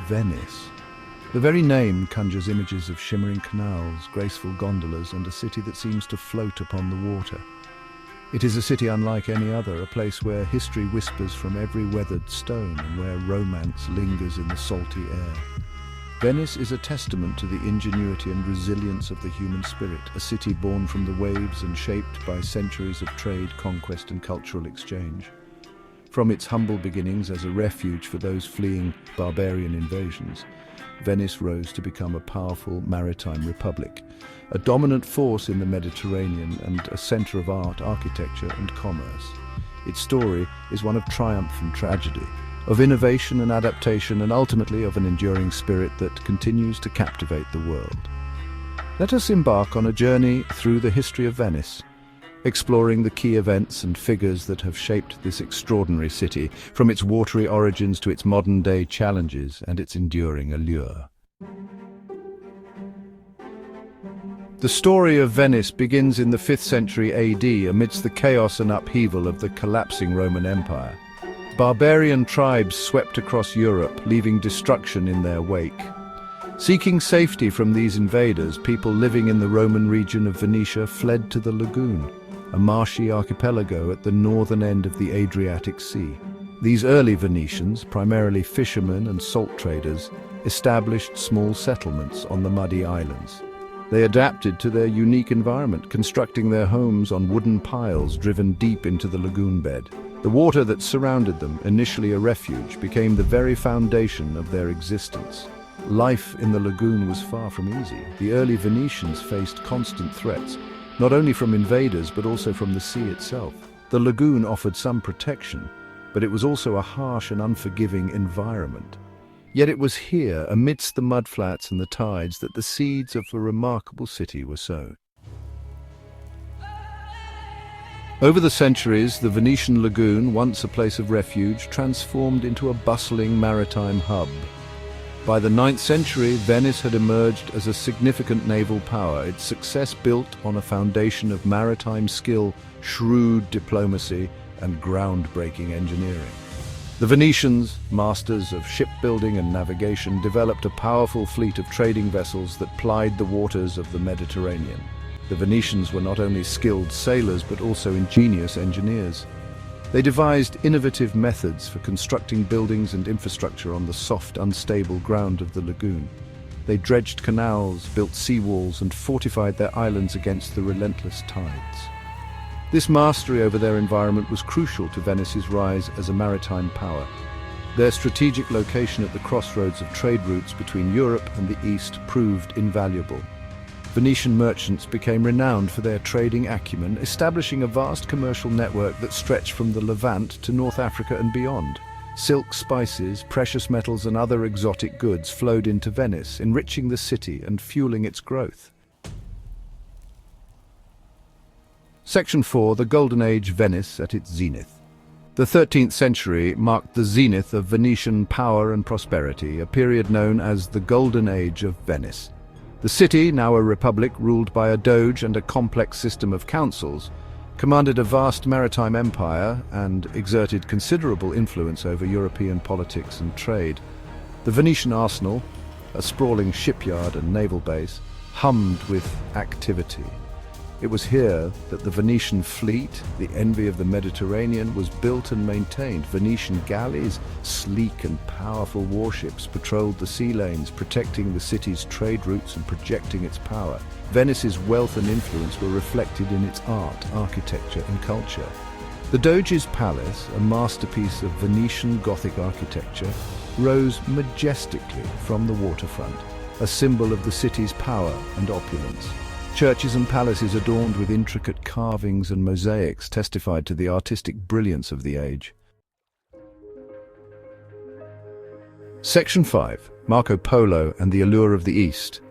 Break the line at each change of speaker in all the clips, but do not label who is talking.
Venice. The very name conjures images of shimmering canals, graceful gondolas, and a city that seems to float upon the water. It is a city unlike any other, a place where history whispers from every weathered stone and where romance lingers in the salty air. Venice is a testament to the ingenuity and resilience of the human spirit, a city born from the waves and shaped by centuries of trade, conquest, and cultural exchange. From its humble beginnings as a refuge for those fleeing barbarian invasions, Venice rose to become a powerful maritime republic, a dominant force in the Mediterranean and a center of art, architecture, and commerce. Its story is one of triumph and tragedy, of innovation and adaptation, and ultimately of an enduring spirit that continues to captivate the world. Let us embark on a journey through the history of Venice, exploring the key events and figures that have shaped this extraordinary city, from its watery origins to its modern-day challenges and its enduring allure. The story of Venice begins in the 5th century AD amidst the chaos and upheaval of the collapsing Roman Empire. Barbarian tribes swept across Europe, leaving destruction in their wake. Seeking safety from these invaders, people living in the Roman region of Venetia fled to the lagoon, a marshy archipelago at the northern end of the Adriatic Sea. These early Venetians, primarily fishermen and salt traders, established small settlements on the muddy islands. They adapted to their unique environment, constructing their homes on wooden piles driven deep into the lagoon bed. The water that surrounded them, initially a refuge, became the very foundation of their existence. Life in the lagoon was far from easy. The early Venetians faced constant threats, not only from invaders but also from the sea itself. The lagoon offered some protection, but it was also a harsh and unforgiving environment. Yet it was here, amidst the mudflats and the tides, that the seeds of a remarkable city were sown. Over the centuries, the Venetian lagoon, once a place of refuge, transformed into a bustling maritime hub. By the 9th century, Venice had emerged as a significant naval power, its success built on a foundation of maritime skill, shrewd diplomacy, and groundbreaking engineering. The Venetians, masters of shipbuilding and navigation, developed a powerful fleet of trading vessels that plied the waters of the Mediterranean. The Venetians were not only skilled sailors but also ingenious engineers. They devised innovative methods for constructing buildings and infrastructure on the soft, unstable ground of the lagoon. They dredged canals, built seawalls, and fortified their islands against the relentless tides. This mastery over their environment was crucial to Venice's rise as a maritime power. Their strategic location at the crossroads of trade routes between Europe and the East proved invaluable. Venetian merchants became renowned for their trading acumen, establishing a vast commercial network that stretched from the Levant to North Africa and beyond. Silk, spices, precious metals, and other exotic goods flowed into Venice, enriching the city and fueling its growth. Section 4. The Golden Age, Venice at its zenith. The 13th century marked the zenith of Venetian power and prosperity, a period known as the Golden Age of Venice. The city, now a republic ruled by a doge and a complex system of councils, commanded a vast maritime empire and exerted considerable influence over European politics and trade. The Venetian arsenal, a sprawling shipyard and naval base, hummed with activity. It was here that the Venetian fleet, the envy of the Mediterranean, was built and maintained. Venetian galleys, sleek and powerful warships, patrolled the sea lanes, protecting the city's trade routes and projecting its power. Venice's wealth and influence were reflected in its art, architecture, and culture. The Doge's Palace, a masterpiece of Venetian Gothic architecture, rose majestically from the waterfront, a symbol of the city's power and opulence. Churches and palaces adorned with intricate carvings and mosaics testified to the artistic brilliance of the age. Section 5. Marco Polo and the Allure of the East.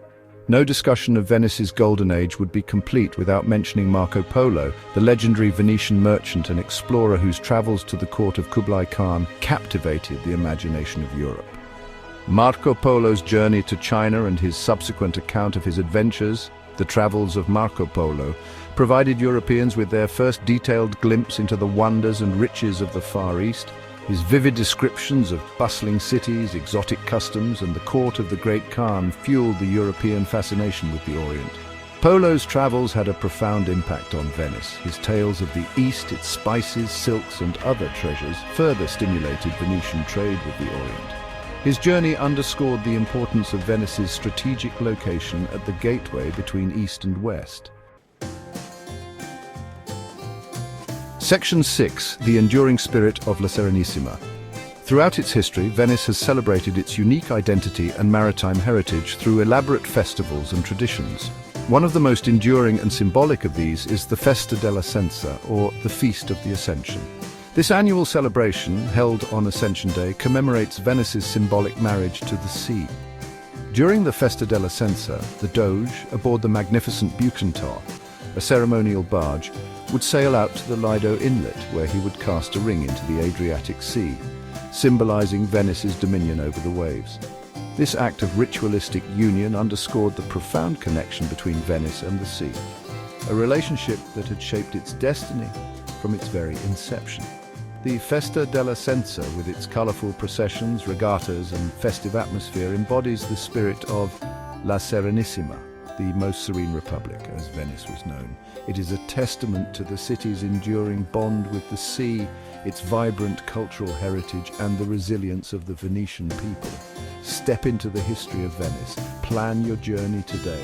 No discussion of Venice's Golden Age would be complete without mentioning Marco Polo, the legendary Venetian merchant and explorer whose travels to the court of Kublai Khan captivated the imagination of Europe. Marco Polo's journey to China and his subsequent account of his adventures, The Travels of Marco Polo, provided Europeans with their first detailed glimpse into the wonders and riches of the Far East. His vivid descriptions of bustling cities, exotic customs, and the court of the Great Khan fueled the European fascination with the Orient. Polo's travels had a profound impact on Venice. His tales of the East, its spices, silks, and other treasures further stimulated Venetian trade with the Orient. His journey underscored the importance of Venice's strategic location at the gateway between East and West. Section 6. The enduring spirit of La Serenissima. Throughout its history, Venice has celebrated its unique identity and maritime heritage through elaborate festivals and traditions. One of the most enduring and symbolic of these is the Festa della Senza, or the Feast of the Ascension. This annual celebration, held on Ascension Day, commemorates Venice's symbolic marriage to the sea. During the Festa della Senza, the Doge, aboard the magnificent Bucentaur, a ceremonial barge, would sail out to the Lido Inlet, where he would cast a ring into the Adriatic Sea, symbolizing Venice's dominion over the waves. This act of ritualistic union underscored the profound connection between Venice and the sea, a relationship that had shaped its destiny from its very inception. The Festa della Senza, with its colorful processions, regattas, and festive atmosphere, embodies the spirit of La Serenissima, the most serene republic, as Venice was known. It is a testament to the city's enduring bond with the sea, its vibrant cultural heritage, and the resilience of the Venetian people. Step into the history of Venice. Plan your journey today.